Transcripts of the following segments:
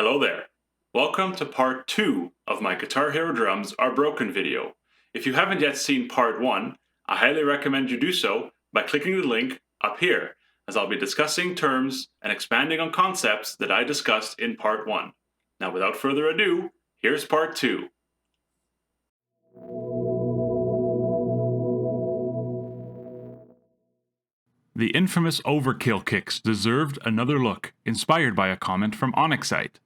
Hello there. Welcome to part 2 of my Guitar Hero Drums Are Broken video. If you haven't yet seen part 1, I highly recommend you do so by clicking the link up here, as I'll be discussing terms and expanding on concepts that I discussed in part 1. Now without further ado, here's part 2. The infamous Overkill kicks deserved another look, inspired by a comment from Onyxite.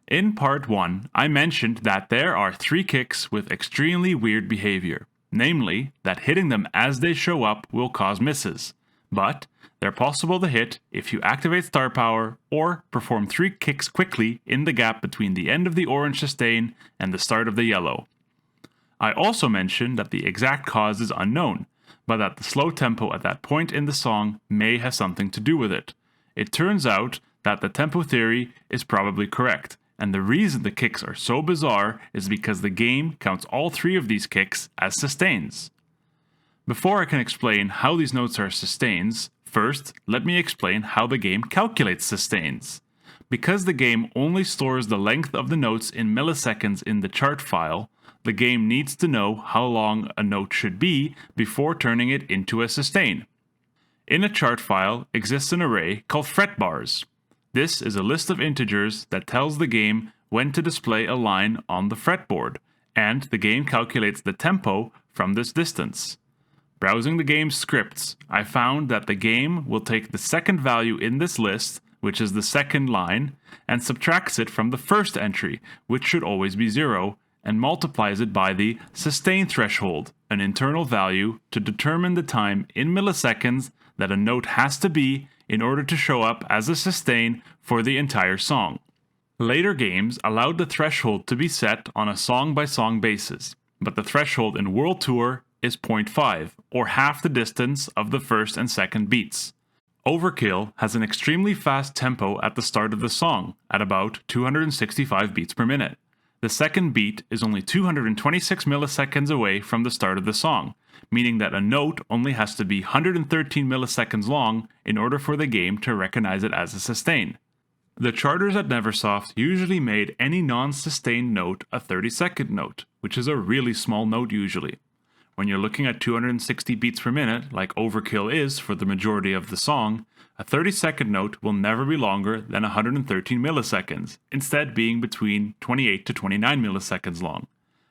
In part 1, I mentioned that there are 3 kicks with extremely weird behavior, namely that hitting them as they show up will cause misses, but they're possible to hit if you activate star power or perform 3 kicks quickly in the gap between the end of the orange sustain and the start of the yellow. I also mentioned that the exact cause is unknown, but that the slow tempo at that point in the song may have something to do with it. It turns out that the tempo theory is probably correct, and the reason the kicks are so bizarre is because the game counts all 3 of these kicks as sustains. Before I can explain how these notes are sustains, first let me explain how the game calculates sustains. Because the game only stores the length of the notes in milliseconds in the chart file, the game needs to know how long a note should be before turning it into a sustain. In a chart file exists an array called fret bars. This is a list of integers that tells the game when to display a line on the fretboard, and the game calculates the tempo from this distance. Browsing the game's scripts, I found that the game will take the second value in this list, which is the second line, and subtracts it from the first entry, which should always be 0, and multiplies it by the sustain threshold, an internal value to determine the time in milliseconds that a note has to be in order to show up as a sustain for the entire song. Later games allowed the threshold to be set on a song-by-song basis, but the threshold in World Tour is 0.5, or half the distance of the first and second beats. Overkill has an extremely fast tempo at the start of the song, at about 265 beats per minute. The second beat is only 226 milliseconds away from the start of the song, meaning that a note only has to be 113 milliseconds long in order for the game to recognize it as a sustain. The charters at Neversoft usually made any non-sustained note a 30-second note, which is a really small note usually. When you're looking at 260 beats per minute, like Overkill is for the majority of the song, a 30-second note will never be longer than 113 milliseconds, instead being between 28 to 29 milliseconds long.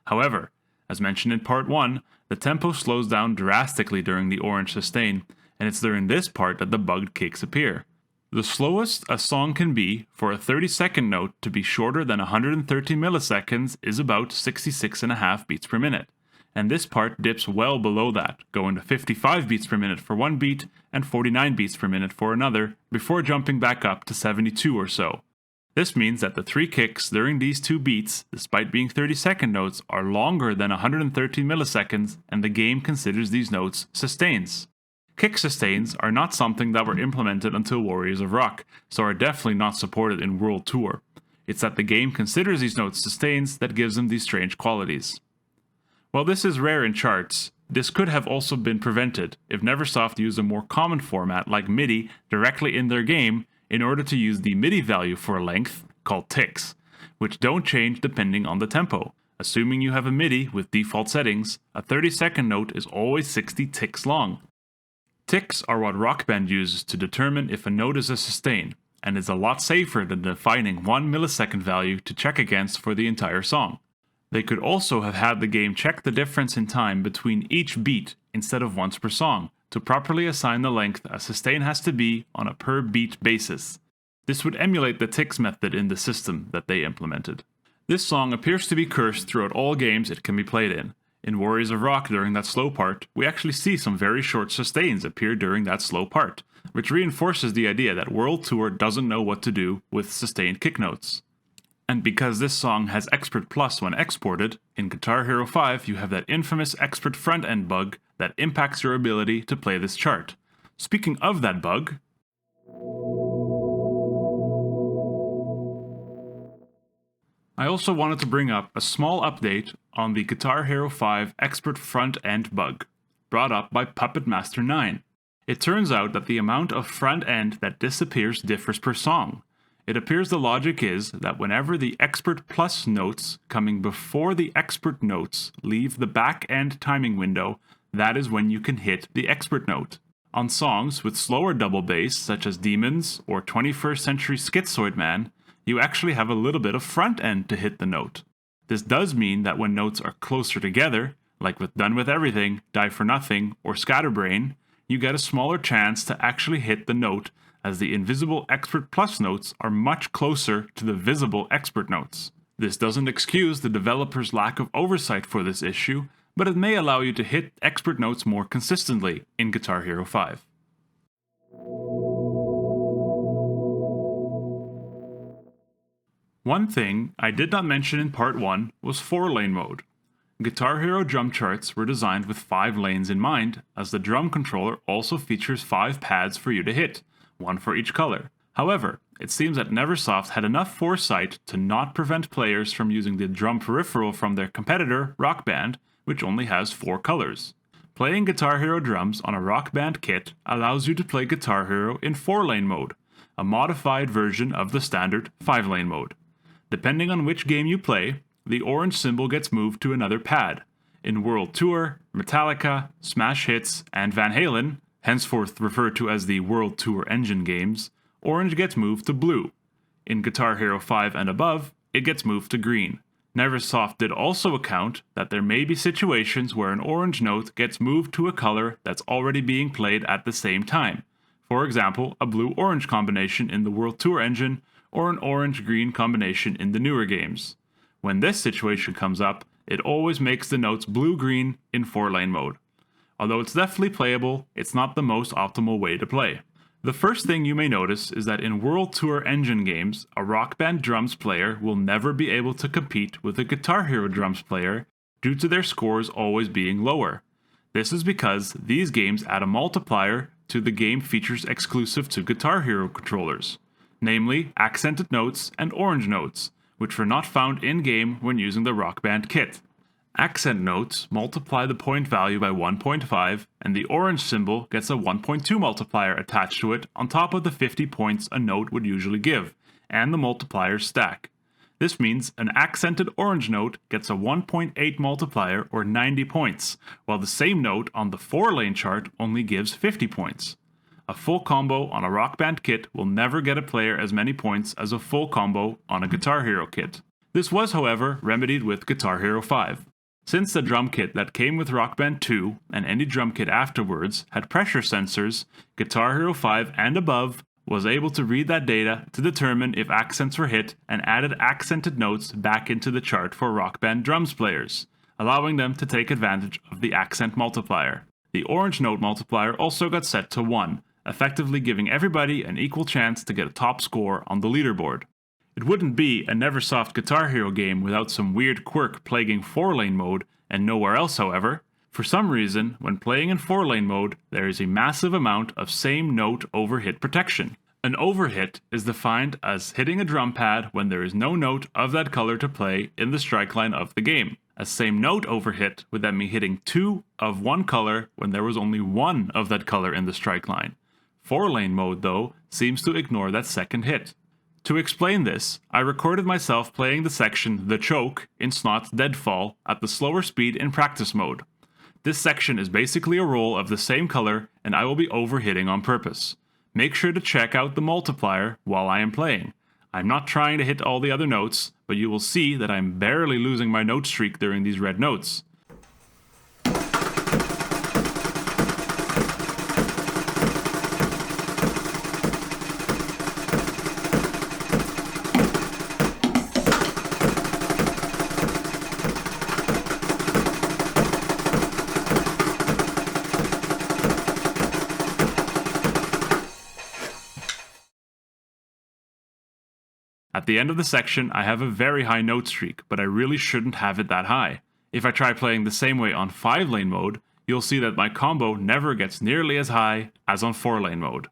However, as mentioned in part 1, the tempo slows down drastically during the orange sustain, and it's during this part that the bugged kicks appear. The slowest a song can be for a 30-second note to be shorter than 113 milliseconds is about 66.5 beats per minute, and this part dips well below that, going to 55 beats per minute for one beat and 49 beats per minute for another, before jumping back up to 72 or so. This means that the 3 kicks during these 2 beats, despite being 30-second notes, are longer than 113 milliseconds, and the game considers these notes sustains. Kick sustains are not something that were implemented until Warriors of Rock, so are definitely not supported in World Tour. It's that the game considers these notes sustains that gives them these strange qualities. While this is rare in charts, this could have also been prevented if Neversoft used a more common format like MIDI directly in their game in order to use the MIDI value for length, called ticks, which don't change depending on the tempo. Assuming you have a MIDI with default settings, a 30-second note is always 60 ticks long. Ticks are what Rock Band uses to determine if a note is a sustain, and is a lot safer than defining 1 millisecond value to check against for the entire song. They could also have had the game check the difference in time between each beat instead of once per song, to properly assign the length a sustain has to be on a per beat basis. This would emulate the ticks method in the system that they implemented. This song appears to be cursed throughout all games it can be played in. In Warriors of Rock during that slow part, we actually see some very short sustains appear during that slow part, which reinforces the idea that World Tour doesn't know what to do with sustained kick notes. And because this song has Expert Plus when exported, in Guitar Hero 5 you have that infamous Expert front-end bug that impacts your ability to play this chart. Speaking of that bug, I also wanted to bring up a small update on the Guitar Hero 5 Expert front-end bug, brought up by Puppet Master 9. It turns out that the amount of front-end that disappears differs per song. It appears the logic is that whenever the Expert Plus notes coming before the Expert notes leave the back-end timing window, that is when you can hit the Expert note. On songs with slower double bass, such as Demons or 21st Century Schizoid Man, you actually have a little bit of front end to hit the note. This does mean that when notes are closer together, like with Done With Everything, Die For Nothing, or Scatterbrain, you get a smaller chance to actually hit the note, as the invisible Expert Plus notes are much closer to the visible Expert notes. This doesn't excuse the developer's lack of oversight for this issue, but it may allow you to hit Expert notes more consistently in Guitar Hero 5. One thing I did not mention in Part 1 was 4-lane mode. Guitar Hero drum charts were designed with 5 lanes in mind, as the drum controller also features 5 pads for you to hit, one for each color. However, it seems that Neversoft had enough foresight to not prevent players from using the drum peripheral from their competitor, Rock Band, which only has 4 colors. Playing Guitar Hero drums on a Rock Band kit allows you to play Guitar Hero in 4-lane mode, a modified version of the standard 5-lane mode. Depending on which game you play, the orange symbol gets moved to another pad. In World Tour, Metallica, Smash Hits, and Van Halen, henceforth referred to as the World Tour Engine games, orange gets moved to blue. In Guitar Hero 5 and above, it gets moved to green. Neversoft did also account that there may be situations where an orange note gets moved to a color that's already being played at the same time. For example, a blue-orange combination in the World Tour Engine, or an orange-green combination in the newer games. When this situation comes up, it always makes the notes blue-green in 4-lane mode. Although it's definitely playable, it's not the most optimal way to play. The first thing you may notice is that in World Tour Engine games, a Rock Band drums player will never be able to compete with a Guitar Hero drums player due to their scores always being lower. This is because these games add a multiplier to the game features exclusive to Guitar Hero controllers, namely accented notes and orange notes, which were not found in-game when using the Rock Band kit. Accent notes multiply the point value by 1.5, and the orange symbol gets a 1.2 multiplier attached to it on top of the 50 points a note would usually give, and the multipliers stack. This means an accented orange note gets a 1.8 multiplier or 90 points, while the same note on the 4-lane chart only gives 50 points. A full combo on a Rock Band kit will never get a player as many points as a full combo on a Guitar Hero kit. This was, however, remedied with Guitar Hero 5. Since the drum kit that came with Rock Band 2 and any drum kit afterwards had pressure sensors, Guitar Hero 5 and above was able to read that data to determine if accents were hit and added accented notes back into the chart for Rock Band drums players, allowing them to take advantage of the accent multiplier. The orange note multiplier also got set to 1, effectively giving everybody an equal chance to get a top score on the leaderboard. It wouldn't be a Neversoft Guitar Hero game without some weird quirk plaguing 4-lane mode and nowhere else, however. For some reason, when playing in 4-lane mode, there is a massive amount of same note overhit protection. An overhit is defined as hitting a drum pad when there is no note of that color to play in the strike line of the game. A same note overhit would then be hitting 2 of one color when there was only 1 of that color in the strike line. 4-lane mode, though, seems to ignore that second hit. To explain this, I recorded myself playing the section The Choke in Snot's Deadfall at the slower speed in practice mode. This section is basically a roll of the same color and I will be overhitting on purpose. Make sure to check out the multiplier while I am playing. I'm not trying to hit all the other notes, but you will see that I'm barely losing my note streak during these red notes. At the end of the section, I have a very high note streak, but I really shouldn't have it that high. If I try playing the same way on 5-lane mode, you'll see that my combo never gets nearly as high as on 4-lane mode.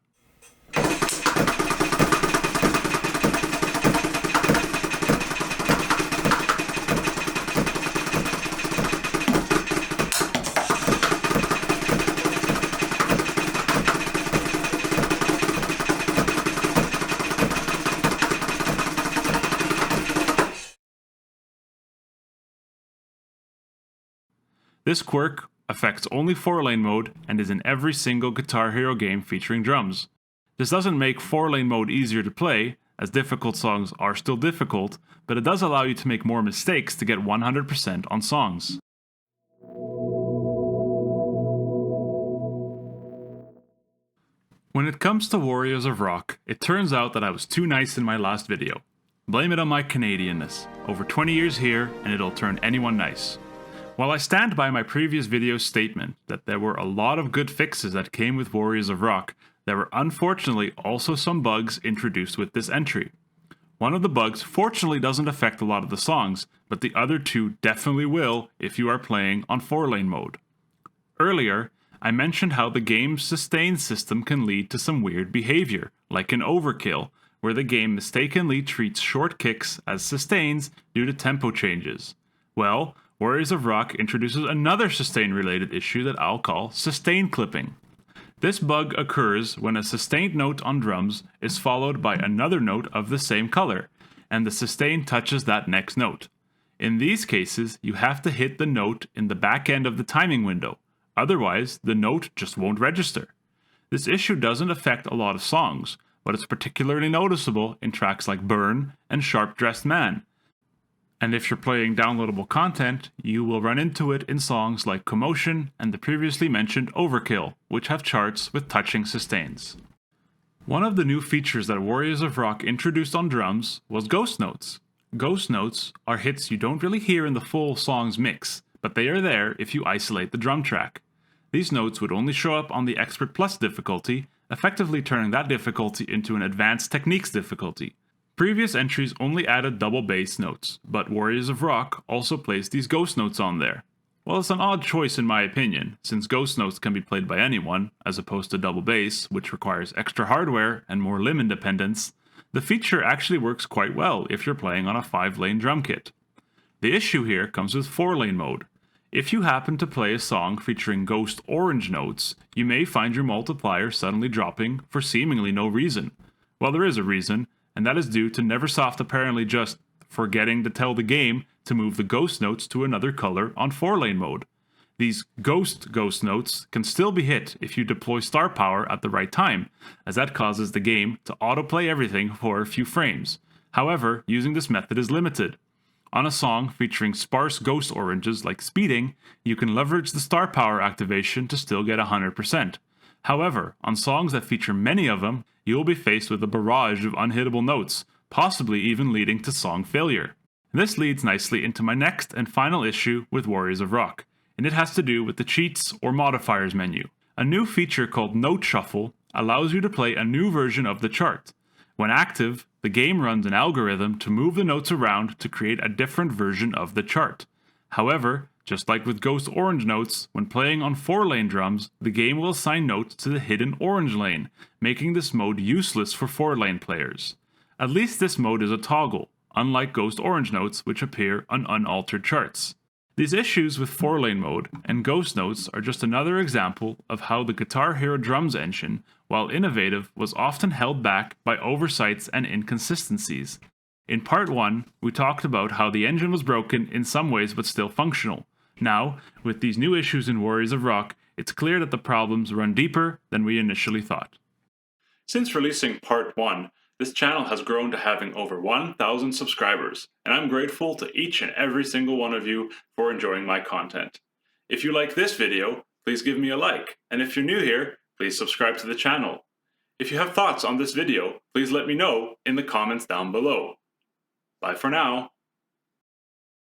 This quirk affects only 4-lane mode and is in every single Guitar Hero game featuring drums. This doesn't make 4-lane mode easier to play, as difficult songs are still difficult, but it does allow you to make more mistakes to get 100% on songs. When it comes to Warriors of Rock, it turns out that I was too nice in my last video. Blame it on my Canadianness. Over 20 years here, and it'll turn anyone nice. While I stand by my previous video's statement that there were a lot of good fixes that came with Warriors of Rock, there were unfortunately also some bugs introduced with this entry. One of the bugs fortunately doesn't affect a lot of the songs, but the other two definitely will if you are playing on 4-lane mode. Earlier, I mentioned how the game's sustain system can lead to some weird behavior, like in Overkill, where the game mistakenly treats short kicks as sustains due to tempo changes. Well, Warriors of Rock introduces another sustain-related issue that I'll call sustain clipping. This bug occurs when a sustained note on drums is followed by another note of the same color, and the sustain touches that next note. In these cases, you have to hit the note in the back end of the timing window. Otherwise, the note just won't register. This issue doesn't affect a lot of songs, but it's particularly noticeable in tracks like Burn and Sharp Dressed Man. And if you're playing downloadable content, you will run into it in songs like Commotion and the previously mentioned Overkill, which have charts with touching sustains. One of the new features that Warriors of Rock introduced on drums was ghost notes. Ghost notes are hits you don't really hear in the full song's mix, but they are there if you isolate the drum track. These notes would only show up on the Expert Plus difficulty, effectively turning that difficulty into an Advanced Techniques difficulty. Previous entries only added double bass notes, but Warriors of Rock also placed these ghost notes on there. Well, it's an odd choice in my opinion, since ghost notes can be played by anyone, as opposed to double bass, which requires extra hardware and more limb independence. The feature actually works quite well if you're playing on a 5-lane drum kit. The issue here comes with 4-lane mode. If you happen to play a song featuring ghost orange notes, you may find your multiplier suddenly dropping for seemingly no reason. Well, there is a reason, and that is due to Neversoft apparently just forgetting to tell the game to move the ghost notes to another color on 4-lane mode. These ghost notes can still be hit if you deploy star power at the right time, as that causes the game to autoplay everything for a few frames. However, using this method is limited. On a song featuring sparse ghost oranges like Speeding, you can leverage the star power activation to still get 100%. However, on songs that feature many of them, you will be faced with a barrage of unhittable notes, possibly even leading to song failure. This leads nicely into my next and final issue with Warriors of Rock, and it has to do with the cheats or modifiers menu. A new feature called Note Shuffle allows you to play a new version of the chart. When active, the game runs an algorithm to move the notes around to create a different version of the chart. However, just like with ghost orange notes, when playing on 4-lane drums, the game will assign notes to the hidden orange lane, making this mode useless for 4-lane players. At least this mode is a toggle, unlike ghost orange notes which appear on unaltered charts. These issues with 4-lane mode and ghost notes are just another example of how the Guitar Hero drums engine, while innovative, was often held back by oversights and inconsistencies. In part 1, we talked about how the engine was broken in some ways but still functional. Now, with these new issues in Warriors of Rock, it's clear that the problems run deeper than we initially thought. Since releasing part 1, this channel has grown to having over 1,000 subscribers, and I'm grateful to each and every single one of you for enjoying my content. If you like this video, please give me a like, and if you're new here, please subscribe to the channel. If you have thoughts on this video, please let me know in the comments down below. Bye for now.